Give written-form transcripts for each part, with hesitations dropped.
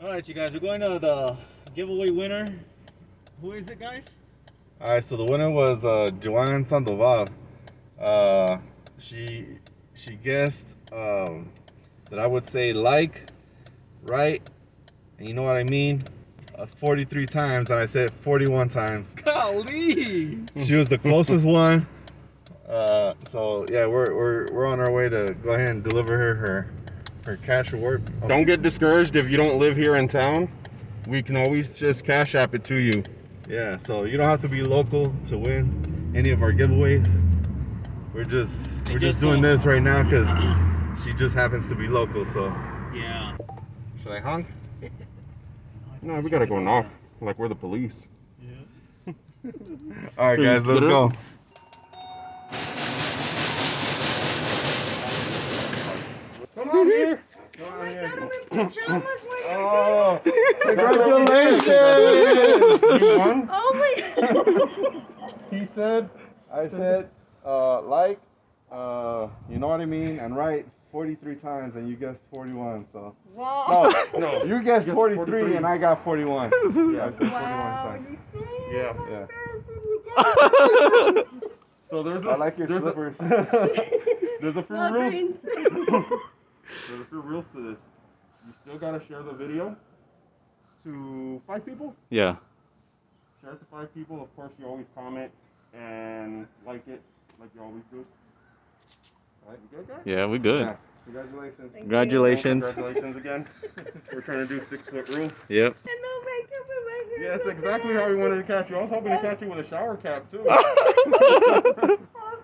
All right, you guys, we're going to the giveaway winner. Who is it, guys? All right, so the winner was Joanne Sandoval. Uh, she she guessed that I would say like, right, and you know what I mean, 43 times, and I said 41 times. Golly! She was the closest one. So yeah, we're on our way to go ahead and deliver her cash reward. Don't get discouraged if you don't live here in town. We can always just cash app it to you. Yeah, so you don't have to be local to win any of our giveaways. We're just doing this right now because she just happens to be local. So Yeah. should I honk? No, we gotta go knock like we're the police. Yeah. All right, guys, let's go. Come on here. Oh my god, I'm in pajamas. Oh, congratulations! You won. Oh my god. He said, I said, like, you know what I mean, and right 43 times, and you guessed 41. So Wow. no, you guessed 43, and I got 41. Yeah, I said 41 Wow. times. You see? Yeah. I'm Yeah. embarrassing you guys. So there's I like your slippers. There's a few Well, rules. thanks. There's a few rules to this. You still gotta share the video to 5 people. Yeah. Share it to 5 people. Of course, you always comment and like it, like you always do. All right, you good, guys? Yeah, we good. Yeah. Congratulations. Thank Congratulations. Congratulations again. We're trying to do 6-foot rule. Yep. you. And no makeup in my hair. Yeah, that's exactly how we wanted to catch you. I was hoping to catch you with a shower cap too. Oh,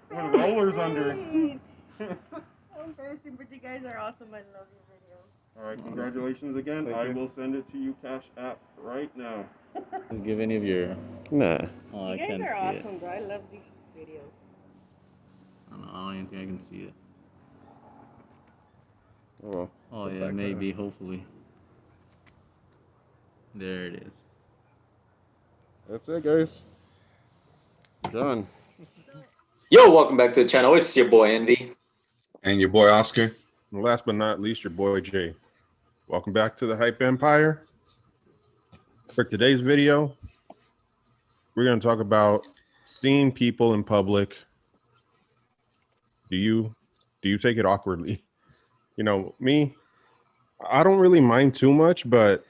With rollers under. sweet. How embarrassing, but you guys are awesome. I love your videos. All right, congratulations again. Thank I you. will send it to you cash app right now. Give any of your. Nah. Oh, You I guys can't are see it. awesome, though. I love these videos. I don't even think I can see it. Oh, Oh Put yeah, back maybe. Hopefully. There it is. that's it, guys. Done. Yo, welcome back to the channel. It's your boy Andy. And your boy Oscar. And last but not least, your boy Jay. Welcome back to the Hype Empire. For today's video, we're going to talk about seeing people in public. Do you take it awkwardly? You know, me, I don't really mind too much, but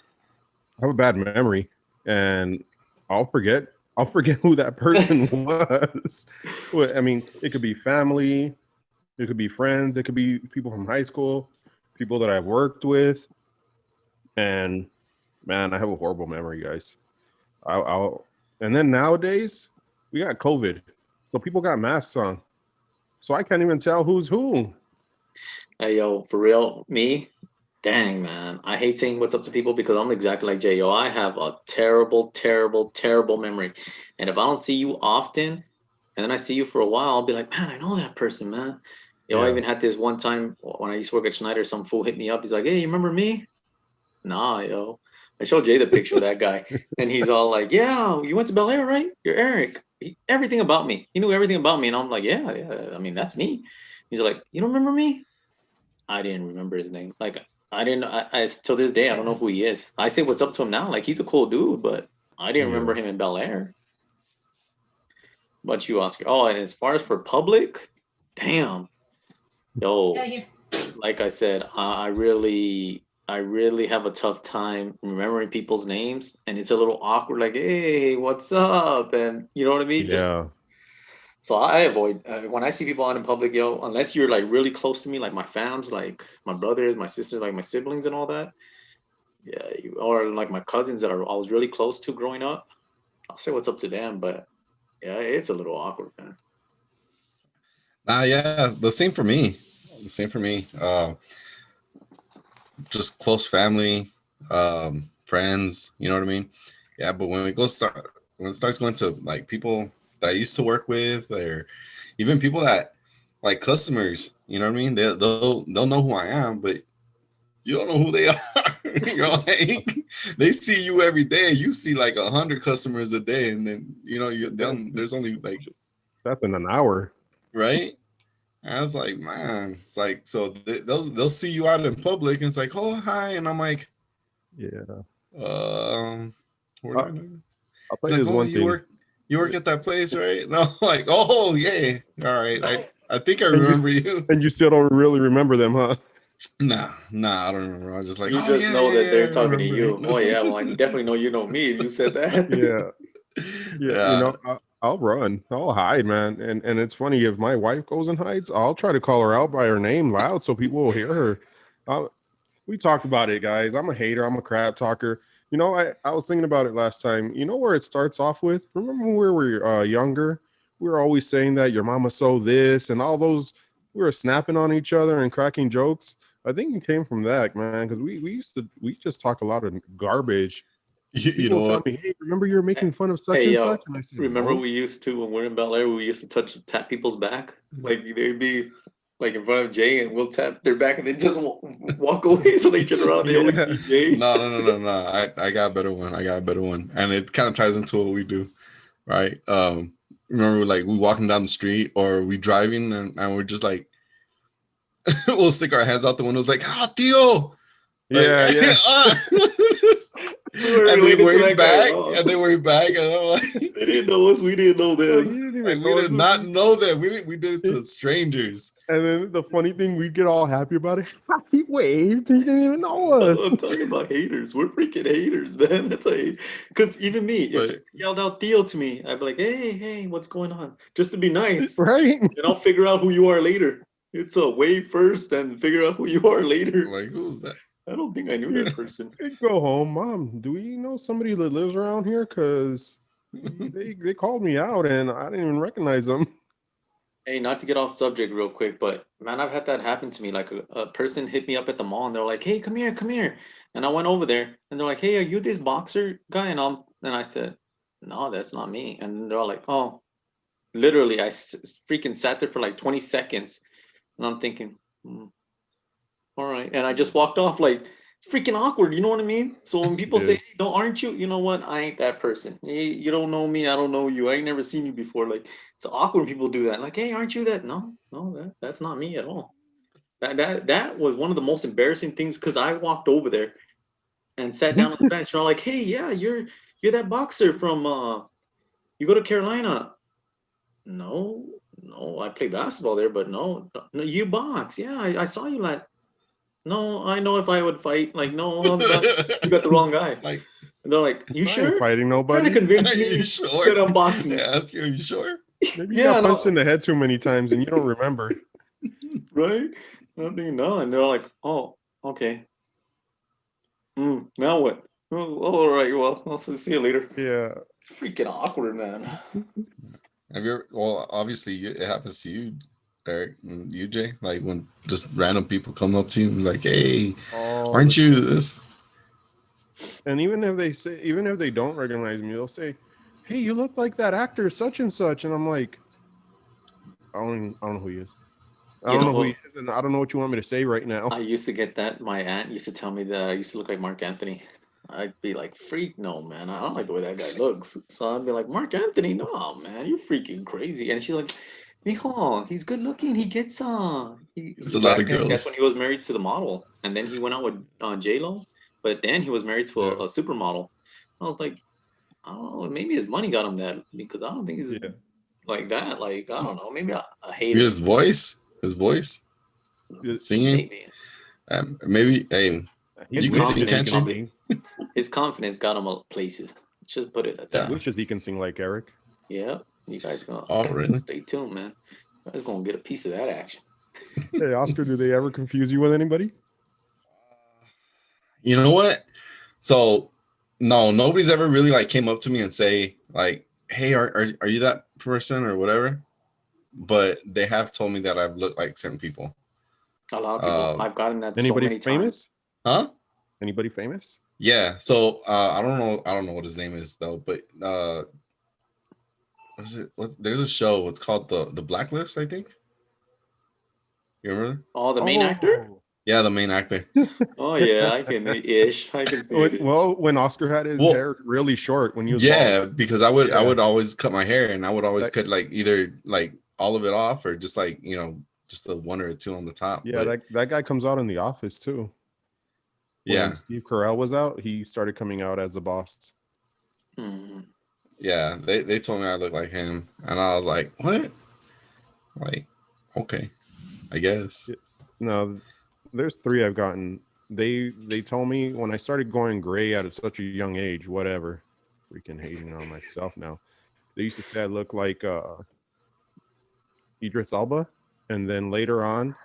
I have a bad memory, and I'll forget who that person was. I mean, it could be family, it could be friends, it could be people from high school, people that I've worked with, and man, I have a horrible memory, guys. And then nowadays we got COVID, so people got masks on, so I can't even tell who's who. Hey, yo, for real, me, dang, man. I hate saying what's up to people because I'm exactly like Jay. Yo, I have a terrible, terrible, terrible memory. And if I don't see you often, and then I see you for a while, I'll be like, man, I know that person, man. Yo, I Yeah. even had this one time when I used to work at Schneider, some fool hit me up. He's like, hey, you remember me? Nah, yo. I showed Jay the picture of that guy, and he's all like, yeah, you went to Bel Air, right? You're Eric. Everything about me. He knew everything about me. And I'm like, yeah, yeah. I mean, that's me. He's like, you don't remember me? I didn't remember his name. Like, I didn't, I till this day, I don't know who he is. I say what's up to him now. Like, he's a cool dude, but I didn't remember him in Bel Air. But you, Oscar. Oh, and as far as for public, damn. Yo, like I said, I really have a tough time remembering people's names, and it's a little awkward. Like, hey, what's up? And you know what I mean? Just Yeah, so I avoid when I see people out in public, yo. Unless you're like really close to me, like my fams, like my brothers, my sisters, like my siblings, and all that. Yeah, or like my cousins that I was really close to growing up. I'll say what's up to them, but yeah, it's a little awkward, man. Yeah, the same for me. The same for me. Just close family, friends. You know what I mean? Yeah, but when it starts going to like people that I used to work with, or even people that like customers. You know what I mean? They'll know who I am, but you don't know who they are. You're like, they see you every day. You see like 100 customers a day, and then there's only like, that's in an hour. right. And I was like, man, it's like, so they'll see you out in public, and it's like, oh hi, and I'm like, Yeah. Where Uh, did I- I'll It's tell you like, this oh, one thing. you work at that place, right? And I'm like, oh, yeah. All right. I think I And you- remember you. And you still don't really remember them, huh? Nah, I don't remember. I was just like, You oh, just yeah, know that yeah, they're I talking to remember you. Oh yeah, well I definitely know you know me. You said that. Yeah. Yeah, you know, I'll run. I'll hide, man. And it's funny, if my wife goes and hides, I'll try to call her out by her name loud so people will hear her. We talked about it, guys. I'm a hater. I'm a crap talker. You know, I was thinking about it last time. You know where it starts off with? Remember when we were younger? We were always saying that your mama so this and all those. We were snapping on each other and cracking jokes. I think it came from that, man, because we just talk a lot of garbage. You People know will tell what? me, "Hey, remember you were making fun of such Hey and yo, such," and I said, remember "No." we used to when we were in Bel Air, we used to tap people's back. Like they'd be like in front of Jay, and we'll tap their back, and then just walk away. So they turn around, they only Yeah. see Jay. No. I got a better one. I got a better one. And it kind of ties into what we do, right? Remember, like, we walking down the street or we driving and we're just like, we'll stick our hands out the windows like, ah, tío. Yeah, Like, yeah. We were and they related to wave that guy, back, oh. and they wave back, and I'm like, They didn't know us, we didn't know Like, them. you didn't like, even we know did us. not know that. We did it to strangers. And then the funny thing, we get all happy about it. He waved. He didn't even know us. I'm talking about haters. We're freaking haters, man. That's a because even me, if But- someone yelled out Theo to me, I'd be like, hey, what's going on? Just to be nice. Right? And I'll figure out who you are later. It's a wave first and figure out who you are later. Like, who's that? I don't think I knew that person. I'd go home, Mom. Do we know somebody that lives around here? Because they called me out and I didn't even recognize them. Hey, not to get off subject real quick, but man, I've had that happen to me. Like a person hit me up at the mall and they're like, "Hey, come here, come here." And I went over there and they're like, "Hey, are you this boxer guy?" And I said, "No, that's not me." And they're all like, "Oh." Literally, freaking sat there for like 20 seconds and I'm thinking, all right. And I just walked off like it's freaking awkward. You know what I mean? So when people say, is. "No, aren't you?" You know what? I ain't that person. You don't know me. I don't know you. I ain't never seen you before. Like it's awkward when people do that. Like, "Hey, aren't you that?" No, that's not me at all. That was one of the most embarrassing things because I walked over there and sat down on the bench. And I'm like, "Hey, yeah, you're that boxer from you go to Carolina." No, I play basketball there, but no, you box. Yeah, I saw you like. No, I know if I would fight. Like, no, you got the wrong guy. Like, And they're like, "You I ain't sure?" fighting Trying to nobody. convince are me you sure? that I'm boxing. Yeah, ask you, are you sure? Maybe you Yeah, got no. punched in the head too many times and you don't remember. Right? Nothing. No, and they're like, "Oh, okay. Now what?" Oh, all right. Well, I'll see you later. Yeah. Freaking awkward, man. Have you ever, well, obviously it happens to you, Eric, and you, Jay, like when just random people come up to you and like, hey, All aren't the you time. this? And even if they don't recognize me, they'll say, "Hey, you look like that actor such and such," and I'm like, I don't know who he is. I You don't know know who he what? is, and I don't know what you want me to say right now. I used to get that. My aunt used to tell me that I used to look like Mark Anthony. I'd be like, "Freak, no, man. I don't like the way that guy looks." So I'd be like, "Mark Anthony, no, man, you're freaking crazy." And she's like, "Mijo, he's good looking. He gets It's a lot of back then, that's girls. when he was married to the model, and then he went out with J Lo, but then he was married to Yeah. a supermodel. I was like, I don't know, maybe his money got him that because I don't think he's Yeah. like that. Like I don't know, maybe I hate His him. voice, Yeah. singing, Maybe maybe, hey, He You his can sing, wishes he can't can you? sing. his confidence got him places. Just put it at He that. Yeah. wishes he can sing like Eric. Yeah, you guys gonna Oh, really? stay tuned, man. You guys gonna get a piece of that action. Hey, Oscar, do they ever confuse you with anybody? You know what? So, no, nobody's ever really like came up to me and say like, hey, are you that person or whatever? But they have told me that I've looked like certain people. A lot of people. I've gotten that Anybody so many famous? Huh? Anybody famous? Yeah. So I don't know what his name is though, but there's a show, it's called the Blacklist, I think. You remember? times. Oh, the main actor? Yeah, the main actor. Oh yeah, I can see it. Well, when Oscar had his Well, hair really short when he was Yeah, bald. because I would Yeah. always cut my hair, and I would always That- cut like either like all of it off or just like, just a one or two on the top. Yeah, But that guy comes out in The Office too. Yeah. When Steve Carell was out, he started coming out as the boss. Mhm. Yeah, they told me I look like him, and I was like, what? Like, okay, I guess. No, there's 3 I've gotten. They told me when I started going gray at such a young age, whatever. Freaking hating on myself now. They used to say I look like Idris Elba, and then later on,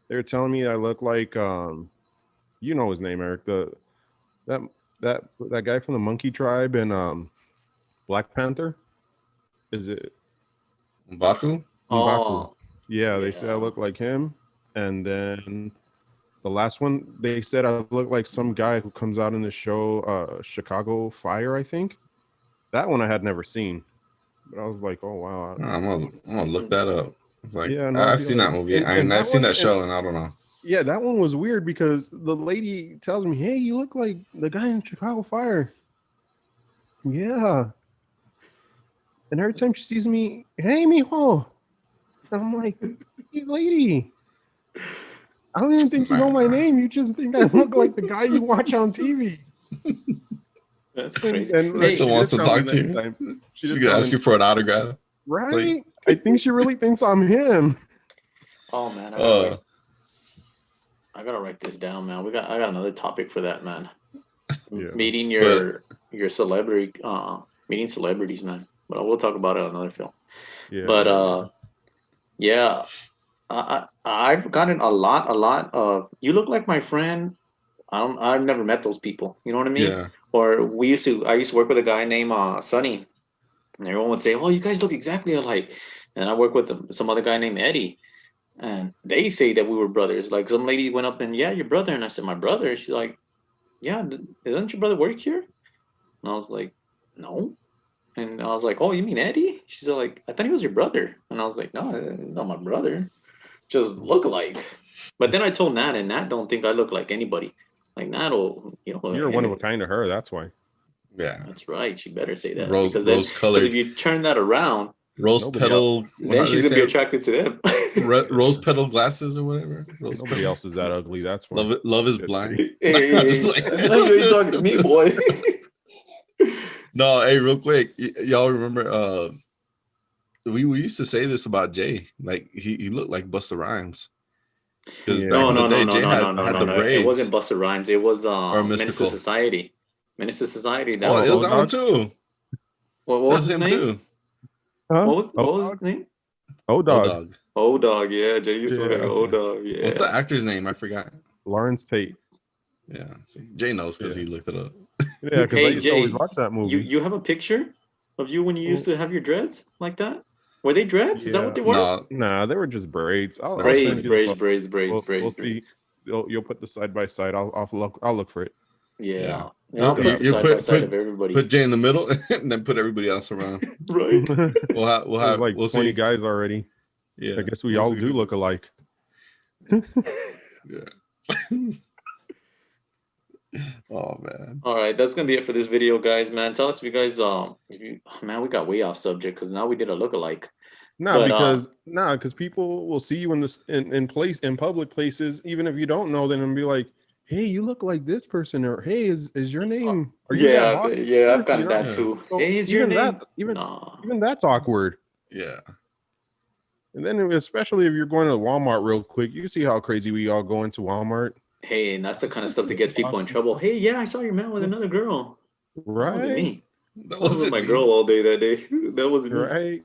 they were telling me I look like you know his name, Eric, that that guy from the Monkey Tribe and Black Panther. Is it M'Baku? M'Baku? Oh, Yeah, they said I yeah. look like him, and then the last one they said I look like some guy who comes out in the show Chicago Fire, I think. That one I had never seen, but I was like, oh wow, I'm gonna look that up. It's like yeah, no, I've seen that movie, and that I've seen one, that show, and I don't know. yeah, that one was weird because the lady tells me, "Hey, you look like the guy in Chicago Fire." Yeah, and every time she sees me, "Hey, mijo," and I'm like, "Hey, lady, I don't even think you know my name. You just think I look like the guy you watch on TV." That's crazy. And He still wants to talk to next you. time. She's did gonna tell ask me, you for an autograph. right? I think she really thinks I'm him. Oh man, Uh, I gotta write this down, man. I got another topic for that, man. Yeah. Meeting your celebrity, meeting celebrities, man. But we'll talk about it on another film. Yeah. But yeah, I've gotten a lot of. You look like my friend. I've never met those people. You know what I mean? yeah. Or I used to work with a guy named Sonny, and everyone would say, "Oh, you guys look exactly alike." And I work with some other guy named Eddie, and they say that we were brothers. Like some lady went up and, "Yeah, your brother," and I said, "My brother." She's like, "Yeah, doesn't your brother work here?" And I was like, "No." And I was like, "Oh, you mean Eddie?" She's like, "I thought he was your brother." And I was like, "No, not my brother. Just look alike." But then I told Nat, and Nat don't think I look like anybody. Like Nat will, look You're like one of a anybody. kind to her. That's why. Yeah. That's right. She better say that Rose because then, because colored, if you turn that around, rose Nobody petal. then she's gonna be attracted to them. Rose petal glasses or whatever. Rose Nobody petal. else is that ugly. That's why. Love is Just blind. kidding. Hey, Just like- I know you ain't talking to me, boy. No, hey, real quick, y'all remember? We used to say this about Jay. Like he looked like Busta Rhymes. Because Yeah. back No, in no, the day, no, Jay no, had, no, no, had no, the no. braids. It wasn't Busta Rhymes. It was Menace to Mystical. Society. Menace to Society. That Oh, was it was O that one Dog? too. what That was was his him name? too. Huh? What was his name? O Oh, Dog. dog. O Dog. Yeah, Jay used to Yeah. say O Dog. Yeah. What's the actor's name? I forgot. Lawrence Tate. Yeah, see, Jay knows because Yeah. he looked it up. Yeah, because I Hey used to always Jay, watch that movie. you have a picture of you when you used to have your dreads like that? Were they dreads? Is that what they were? No, Nah, they were just braids. I'll Braids, send you Braids, the braids, braids, photo. braids, We'll braids. see. You'll put the side by side. I'll look for it. Yeah. Yeah. I'll put the You side by side of everybody. put Jay in the middle and then put everybody else around. Right. There's like we'll 20 see. guys already. Yeah, I guess we we'll all see. do look alike. Yeah. Oh man. All right, that's gonna be it for this video, guys. Man, tell us if you guys man, we got way off subject because now we did a lookalike. Nah, But, because people will see you in public places, even if you don't know them, and be like, "Hey, you look like this person," or "Hey, is your name?" Are you that yeah, boxer?" yeah, I've gotten You know? that too. So Hey, is your even name? that even Nah. even that's awkward. Yeah. And then especially if you're going to Walmart real quick, you see how crazy we all go into Walmart, Hey, and that's the kind of stuff that gets people in Box and trouble. stuff. Hey, yeah, I saw your man with another girl. That wasn't right? me. That I was with wasn't my me. girl all day that day. That wasn't me. Right?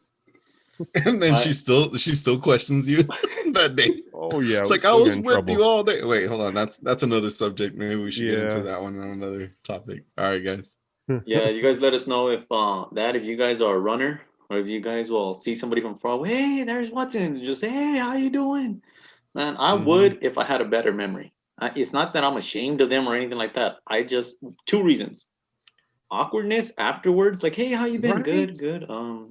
And then I- she still questions you that day. Oh yeah, It's we like I still get was in with trouble. you all day. Wait, hold on. That's another subject. Maybe we should get into Yeah. that one on another topic. All right, guys. Yeah, you guys let us know if you guys are a runner or if you guys will see somebody from far away. Hey, there's Watson. Just hey, how you doing? Man, I Mhm. would if I had a better memory. It's not that I'm ashamed of them or anything like that. I just two reasons. Awkwardness afterwards, like, hey, how you been? Good, Right. good.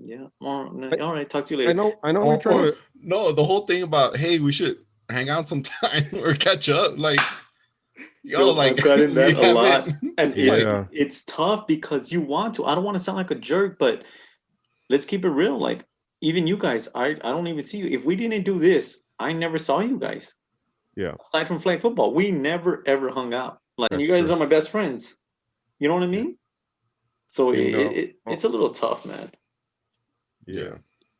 Yeah. All right, talk to you later. I know we try to No, the whole thing about hey, we should hang out sometime or catch up. Like, Yo, like I've gotten that we a lot. haven't- And Yeah. it's tough because you want to. I don't want to sound like a jerk, but let's keep it real. Like, even you guys, I don't even see you. If we didn't do this, I never saw you guys. Yeah. Aside from flag football, we never ever hung out. Like That's you guys true. are my best friends. You know what I mean? So You know, it's a little tough, man. yeah.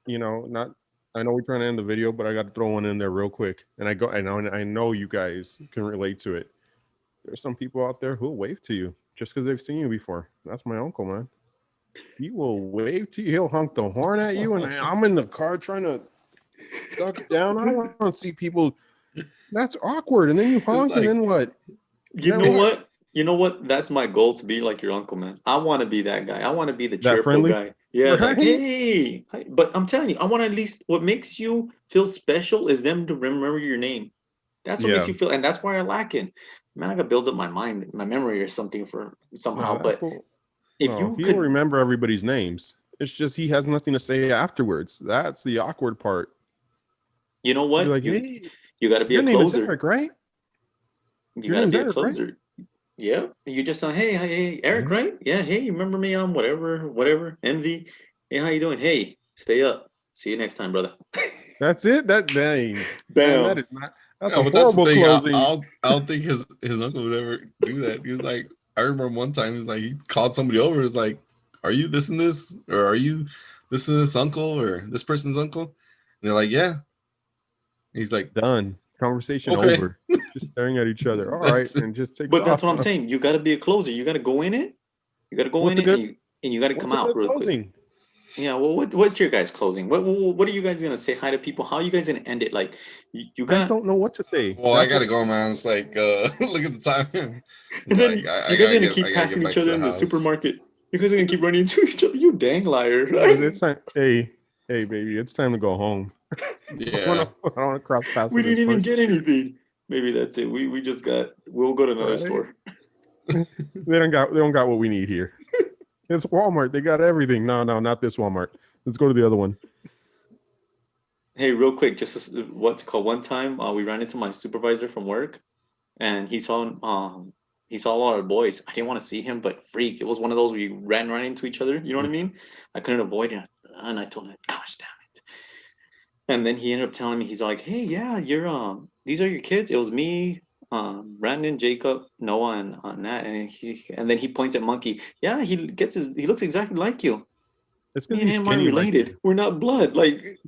You know, not. I know we're trying to end the video, but I got to throw one in there real quick. And I know you guys can relate to it. There's some people out there who'll wave to you just because they've seen you before. That's my uncle, man. He will wave to you. He'll honk the horn at you, and I'm in the car trying to duck down. I don't want to see people. That's awkward. And then you honk, and like- then what? You Then know what? what? You know what? That's my goal, to be like your uncle, man. I want to be that guy. I want to be the That cheerful friendly? guy. Yeah, like, Right? hey. Hi. But I'm telling you, I want to at least, what makes you feel special is them to remember your name. That's what makes Yeah. you feel, and that's why I lack it. Man, I gotta build up my mind, my memory or something for somehow. No, that But fool. if No, you he'll could, remember everybody's names. It's just he has nothing to say afterwards. That's the awkward part. you know He'll what? be like, You hey, you gotta be your a name is closer. Eric, right? You Your gotta name's be a Eric, right? closer. Yeah. You just hey, Eric, Yeah. right? Yeah, hey, you remember me on whatever, Envy. Hey, how you doing? Hey, stay up. See you next time, brother. That's it. That dang. Man, Bam. that is not. That's Yeah, a but that's the horrible thing. closing. I don't think his uncle would ever do that. He's like, I remember one time he's like, he called somebody over. He's like, "Are you this and this, or are you this and this uncle, or this person's uncle?" And they're like, "Yeah." He's like, Done. Conversation Okay. over. Just staring at each other. All right, That's it. and just takes But that's off. what I'm saying. You gotta be a closer. You gotta go in it. You gotta go What's in a it, good- and you gotta What's come a out good real quick. closing? Yeah. Well, what's your guys' closing? What are you guys gonna say hi to people? How are you guys gonna end it? Like, you I got. don't know what to say. "Well, I That's gotta what- go, man." It's like, look at the time. And It's then like, I you guys gotta are gonna get- keep I gotta passing get each back to other in the house. supermarket. You guys are gonna keep running into each other. You dang liar! No, it's time. Hey, baby, it's time to go home. Yeah. I don't want to cross paths We with this didn't even person. get anything. Maybe that's it. We just got. We'll go to another Right. store. They don't got what we need here. It's Walmart. They got everything. No, not this Walmart. Let's go to the other one. Hey, real quick, just what's it called? One time, we ran into my supervisor from work, and he saw all our boys. I didn't want to see him, but freak, it was one of those we ran right into each other. You know what I mean? I couldn't avoid it, and I told him, "Gosh, damn it!" And then he ended up telling me, he's like, "Hey, yeah, you're these are your kids." It was me, Brandon, Jacob, Noah, and Nat, and then he points at Monkey. Yeah, he looks exactly like you. It's Me because and he's him aren't skinny. Like related. you. We're not blood. Like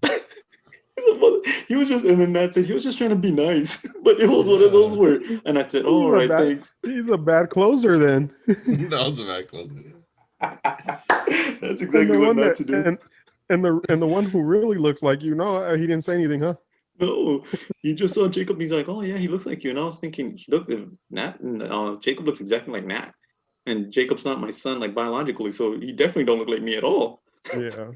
he was just, and then Nat said he was just trying to be nice, but it was one of those where, and I said, "Oh, all right, thanks." He's a bad closer then. That was a bad closing. That's And exactly the what one not that to do. and the one who really looks like you. No, he didn't say anything, huh? No, he just saw Jacob. He's like, "Oh yeah, he looks like you." And I was thinking, he looked Nat. Jacob looks exactly like Nat, and Jacob's not my son, like biologically, so he definitely don't look like me at all. Yeah.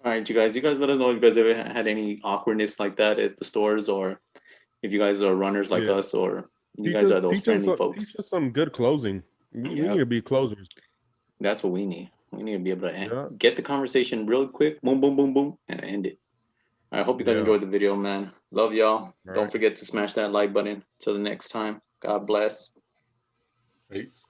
All right, you guys let us know if you guys ever had any awkwardness like that at the stores, or if you guys are runners like Yeah. us, or you guys are those friendly folks. Teach us some good closing. We Yeah. need to be closers. That's what we need. We need to be able to Yeah. get the conversation real quick, boom, boom, boom, boom, and end it. I hope you guys Yeah. enjoyed the video, man. Love y'all. All Don't right. forget to smash that like button. Till the next time. God bless. Peace.